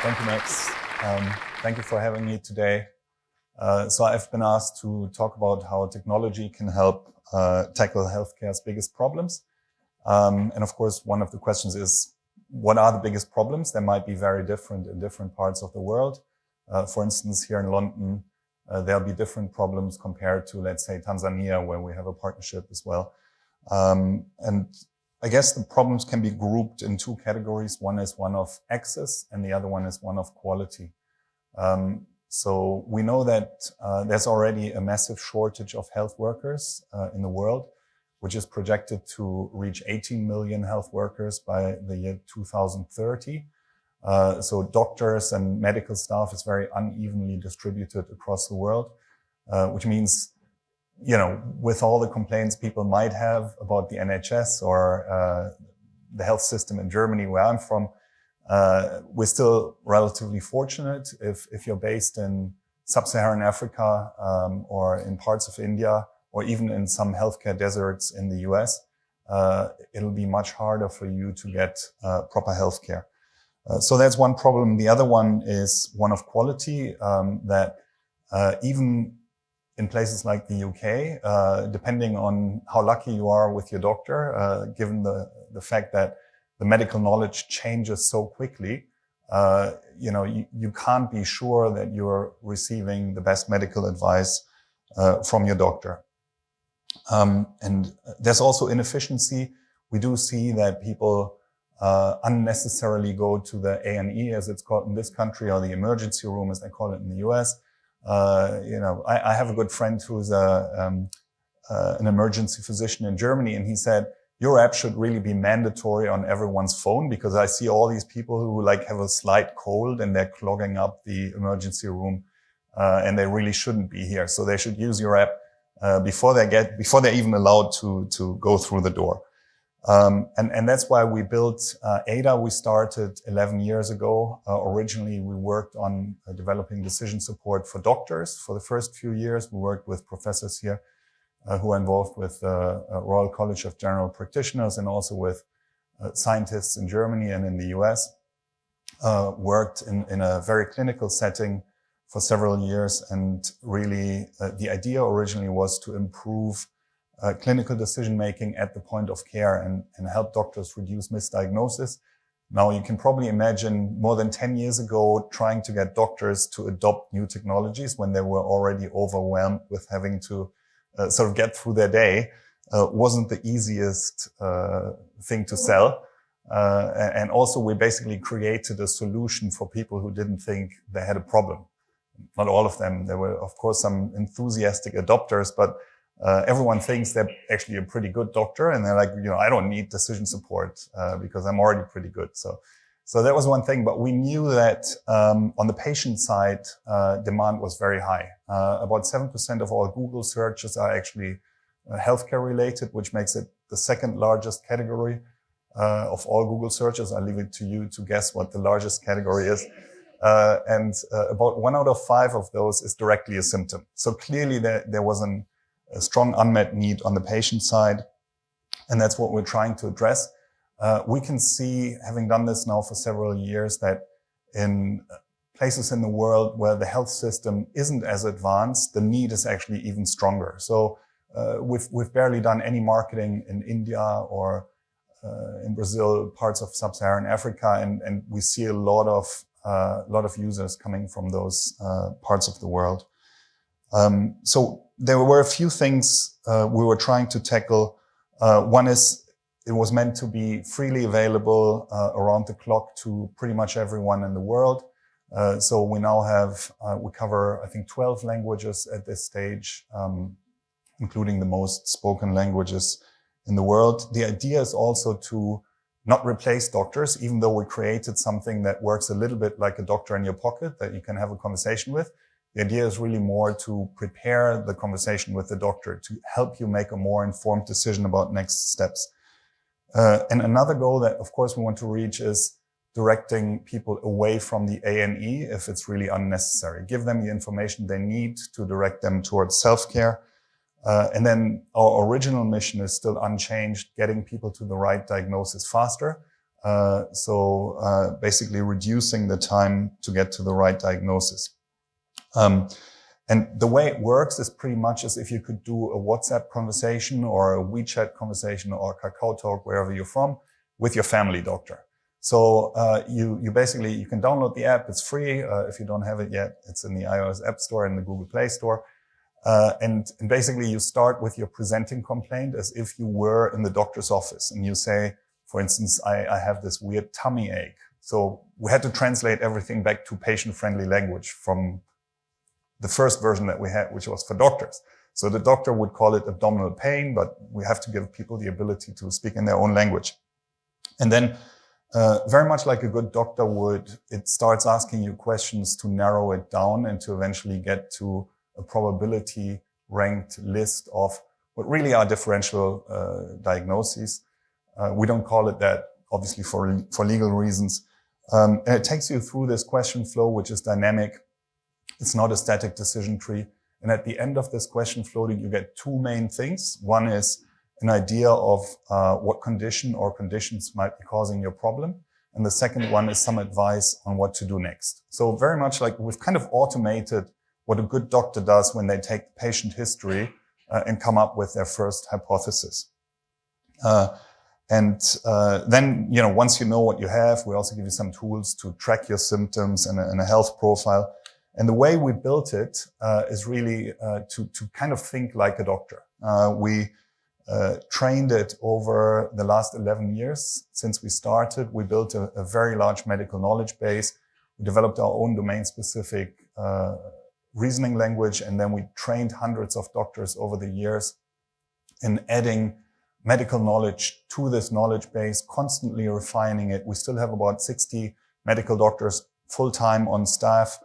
Thank you, Max. Thank you for having me today. So I've been asked to talk about how technology can help tackle healthcare's biggest problems. And of course, one of the questions is, what are the biggest problems? They might be very different in different parts of the world. For instance, here in London, there'll be different problems compared to, let's say, Tanzania, where we have a partnership as well. And I guess the problems can be grouped in two categories. One is one of access, and the other one is one of quality. So we know that there's already a massive shortage of health workers in the world, which is projected to reach 18 million health workers by the year 2030. So doctors and medical staff is very unevenly distributed across the world, which means, you know, with all the complaints people might have about the NHS or the health system in Germany, where I'm from, we're still relatively fortunate. If you're based in sub-Saharan Africa or in parts of India, or even in some healthcare deserts in the US, it'll be much harder for you to get proper healthcare. So that's one problem. The other one is one of quality, that even in places like the UK, depending on how lucky you are with your doctor, given the fact that the medical knowledge changes so quickly, you can't be sure that you're receiving the best medical advice from your doctor. And there's also inefficiency. We do see that people unnecessarily go to the A&E, as it's called in this country, or the emergency room, as they call it in the US. I have a good friend who's an emergency physician in Germany, and he said, your app should really be mandatory on everyone's phone, because I see all these people who have a slight cold and they're clogging up the emergency room, and they really shouldn't be here. So they should use your app before they're even allowed to go through the door. And that's why we built ADA. We started 11 years ago. Originally, we worked on developing decision support for doctors. For the first few years, we worked with professors here who are involved with the Royal College of General Practitioners, and also with scientists in Germany and in the US. Worked in a very clinical setting for several years, and really the idea originally was to improve clinical decision-making at the point of care and help doctors reduce misdiagnosis. Now, you can probably imagine more than 10 years ago, trying to get doctors to adopt new technologies when they were already overwhelmed with having to sort of get through their day, wasn't the easiest thing to sell. And also, we basically created a solution for people who didn't think they had a problem. Not all of them. There were, of course, some enthusiastic adopters, but everyone thinks they're actually a pretty good doctor, and they're like, I don't need decision support because I'm already pretty good. So that was one thing, but we knew that on the patient side, demand was very high. About 7% of all Google searches are actually healthcare related, which makes it the second largest category of all Google searches. I'll leave it to you to guess what the largest category is. And about 1 out of 5 of those is directly a symptom. So clearly there was a strong unmet need on the patient side, and that's what we're trying to address. We can see, having done this now for several years, that in places in the world where the health system isn't as advanced, the need is actually even stronger. So we've barely done any marketing in India or in Brazil, parts of sub-Saharan Africa, and we see a lot of users coming from those parts of the world. So there were a few things we were trying to tackle. One is, it was meant to be freely available around the clock to pretty much everyone in the world. So we now have, we cover, I think, 12 languages at this stage, including the most spoken languages in the world. The idea is also to not replace doctors, even though we created something that works a little bit like a doctor in your pocket that you can have a conversation with. The idea is really more to prepare the conversation with the doctor, to help you make a more informed decision about next steps. And another goal that, of course, we want to reach is directing people away from the A&E if it's really unnecessary. Give them the information they need to direct them towards self-care. And then our original mission is still unchanged, getting people to the right diagnosis faster. Basically reducing the time to get to the right diagnosis. And the way it works is pretty much as if you could do a WhatsApp conversation or a WeChat conversation or Kakao Talk, wherever you're from, with your family doctor. So you basically, you can download the app. It's free. If you don't have it yet, it's in the iOS App Store and the Google Play Store. And basically you start with your presenting complaint as if you were in the doctor's office. And you say, for instance, I have this weird tummy ache. So we had to translate everything back to patient-friendly language from the first version that we had, which was for doctors. So the doctor would call it abdominal pain, but we have to give people the ability to speak in their own language. And then, very much like a good doctor would, it starts asking you questions to narrow it down and to eventually get to a probability ranked list of what really are differential diagnoses. We don't call it that, obviously, for legal reasons. And it takes you through this question flow, which is dynamic. It's not a static decision tree. And at the end of this question flow, you get two main things. One is an idea of what condition or conditions might be causing your problem. And the second one is some advice on what to do next. So very much like we've kind of automated what a good doctor does when they take patient history and come up with their first hypothesis. Then, once you know what you have, we also give you some tools to track your symptoms and a health profile. And the way we built it is really to kind of think like a doctor. We trained it over the last 11 years since we started. We built a very large medical knowledge base. We developed our own domain-specific reasoning language, and then we trained hundreds of doctors over the years in adding medical knowledge to this knowledge base, constantly refining it. We still have about 60 medical doctors full-time on staff,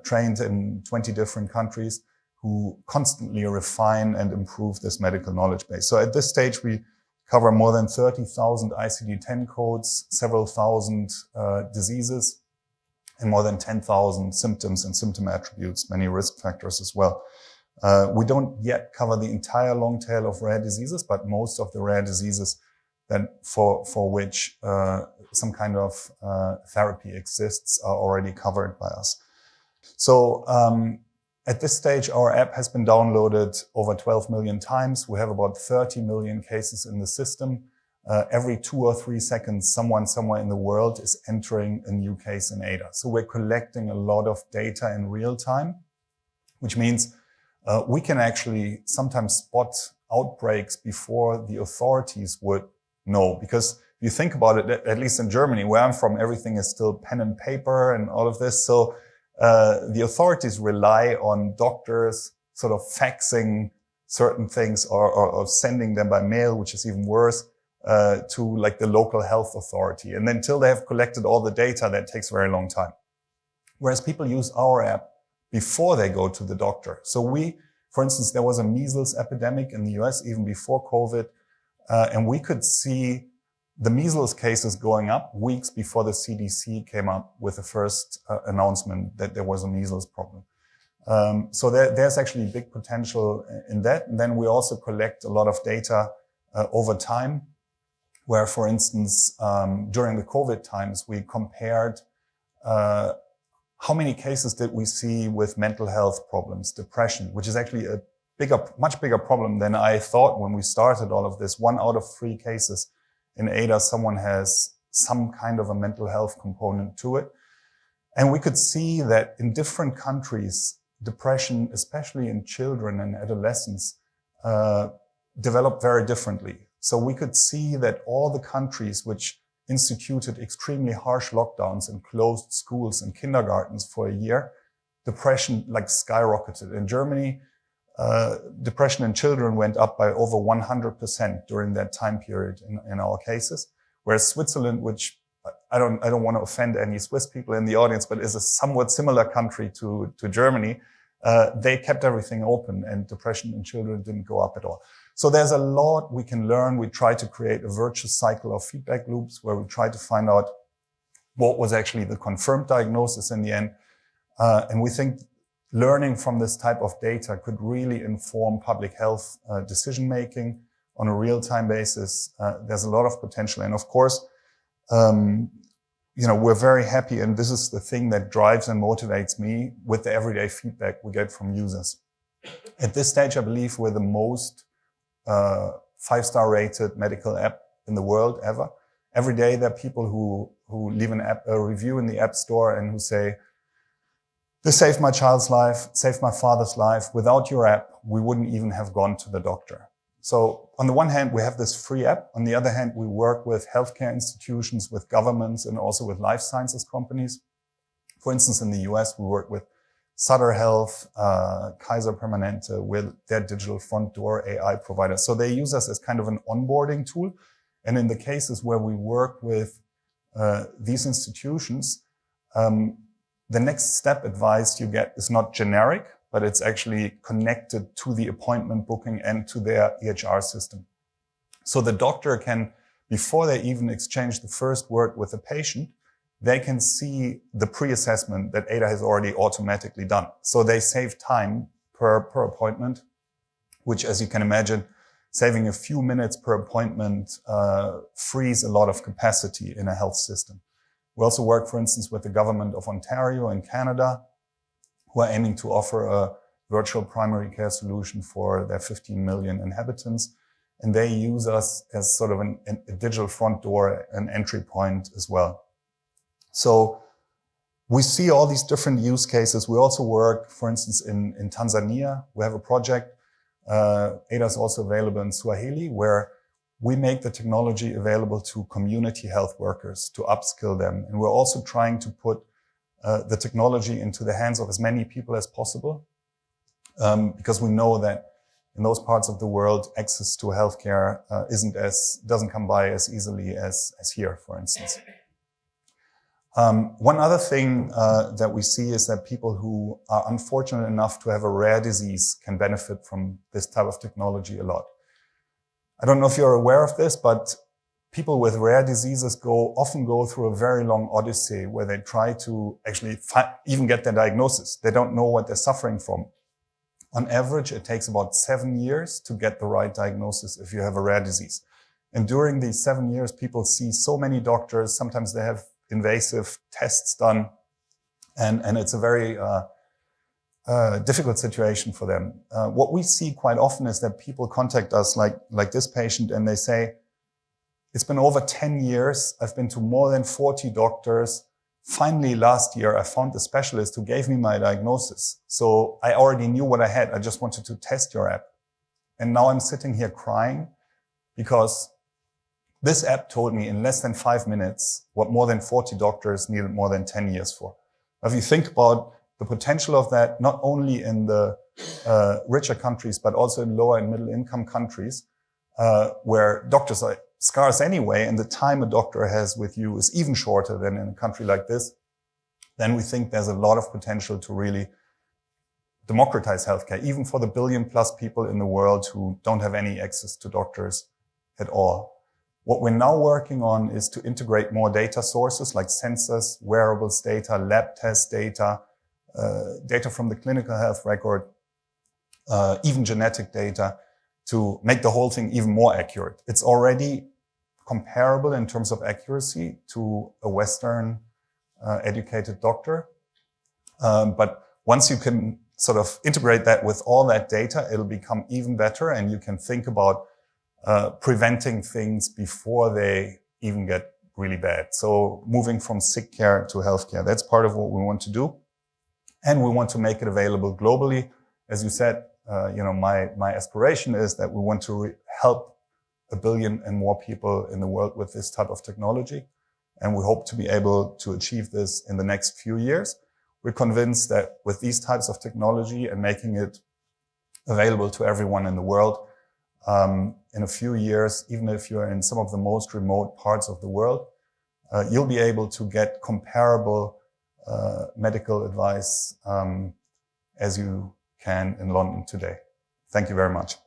trained in 20 different countries, who constantly refine and improve this medical knowledge base. So at this stage, we cover more than 30,000 ICD-10 codes, several thousand diseases, and more than 10,000 symptoms and symptom attributes, many risk factors as well. We don't yet cover the entire long tail of rare diseases, but most of the rare diseases that for which some kind of therapy exists are already covered by us. So at this stage, our app has been downloaded over 12 million times. We have about 30 million cases in the system. Every 2 or 3 seconds, someone somewhere in the world is entering a new case in ADA. So we're collecting a lot of data in real time, which means we can actually sometimes spot outbreaks before the authorities would know. Because if you think about it, at least in Germany, where I'm from, everything is still pen and paper and all of this. So the authorities rely on doctors sort of faxing certain things or sending them by mail, which is even worse, to like the local health authority. And until they have collected all the data, that takes a very long time. Whereas people use our app before they go to the doctor. So for instance, there was a measles epidemic in the US even before COVID, and we could see the measles cases going up weeks before the CDC came up with the first announcement that there was a measles problem. So there's actually big potential in that. And then we also collect a lot of data over time, where, for instance, during the COVID times, we compared how many cases did we see with mental health problems, depression, which is actually a much bigger problem than I thought when we started all of this. 1 out of 3 cases in ADA, someone has some kind of a mental health component to it. And we could see that in different countries, depression, especially in children and adolescents, developed very differently. So we could see that all the countries which instituted extremely harsh lockdowns and closed schools and kindergartens for a year, depression like skyrocketed. In Germany, depression in children went up by over 100% during that time period in our cases. Whereas Switzerland, which I don't want to offend any Swiss people in the audience, but is a somewhat similar country to Germany, they kept everything open and depression in children didn't go up at all. So there's a lot we can learn. We try to create a virtuous cycle of feedback loops where we try to find out what was actually the confirmed diagnosis in the end. And we think learning from this type of data could really inform public health decision-making on a real-time basis. There's a lot of potential. And of course, we're very happy, and this is the thing that drives and motivates me with the everyday feedback we get from users. At this stage, I believe we're the most 5-star rated medical app in the world ever. Every day there are people who leave a review in the App Store and who say, "This saved my child's life, saved my father's life. Without your app, we wouldn't even have gone to the doctor." So on the one hand, we have this free app. On the other hand, we work with healthcare institutions, with governments, and also with life sciences companies. For instance, in the US, we work with Sutter Health, Kaiser Permanente, with their digital front door AI provider. So they use us as kind of an onboarding tool. And in the cases where we work with these institutions, the next step advice you get is not generic, but it's actually connected to the appointment booking and to their EHR system. So the doctor can, before they even exchange the first word with the patient, they can see the pre-assessment that Ada has already automatically done. So they save time per appointment, which, as you can imagine, saving a few minutes per appointment frees a lot of capacity in a health system. We also work, for instance, with the government of Ontario in Canada, who are aiming to offer a virtual primary care solution for their 15 million inhabitants. And they use us as sort of a digital front door, an entry point as well. So we see all these different use cases. We also work, for instance, in Tanzania. We have a project, Ada is also available in Swahili, where we make the technology available to community health workers to upskill them. And we're also trying to put the technology into the hands of as many people as possible, because we know that in those parts of the world, access to healthcare doesn't come by as easily as here, for instance. One other thing that we see is that people who are unfortunate enough to have a rare disease can benefit from this type of technology a lot. I don't know if you're aware of this, but people with rare diseases often go through a very long odyssey where they try to actually even get their diagnosis. They don't know what they're suffering from. On average, it takes about 7 years to get the right diagnosis if you have a rare disease. And during these 7 years, people see so many doctors. Sometimes they have invasive tests done, and it's a very difficult situation for them. What we see quite often is that people contact us like this patient, and they say, "It's been over 10 years. I've been to more than 40 doctors. Finally, last year, I found a specialist who gave me my diagnosis. So I already knew what I had. I just wanted to test your app. And now I'm sitting here crying because this app told me in less than 5 minutes what more than 40 doctors needed more than 10 years for." If you think about the potential of that, not only in the richer countries, but also in lower and middle income countries, where doctors are scarce anyway, and the time a doctor has with you is even shorter than in a country like this, then we think there's a lot of potential to really democratize healthcare, even for the 1 billion+ people in the world who don't have any access to doctors at all. What we're now working on is to integrate more data sources like sensors, wearables data, lab test data, data from the clinical health record, even genetic data, to make the whole thing even more accurate. It's already comparable in terms of accuracy to a Western educated doctor. But once you can sort of integrate that with all that data, it'll become even better, and you can think about preventing things before they even get really bad. So moving from sick care to healthcare, that's part of what we want to do. And we want to make it available globally. As you said, my aspiration is that we want to help 1 billion and more people in the world with this type of technology. And we hope to be able to achieve this in the next few years. We're convinced that with these types of technology and making it available to everyone in the world, in a few years, even if you're in some of the most remote parts of the world, you'll be able to get comparable medical advice as you can in London today. Thank you very much.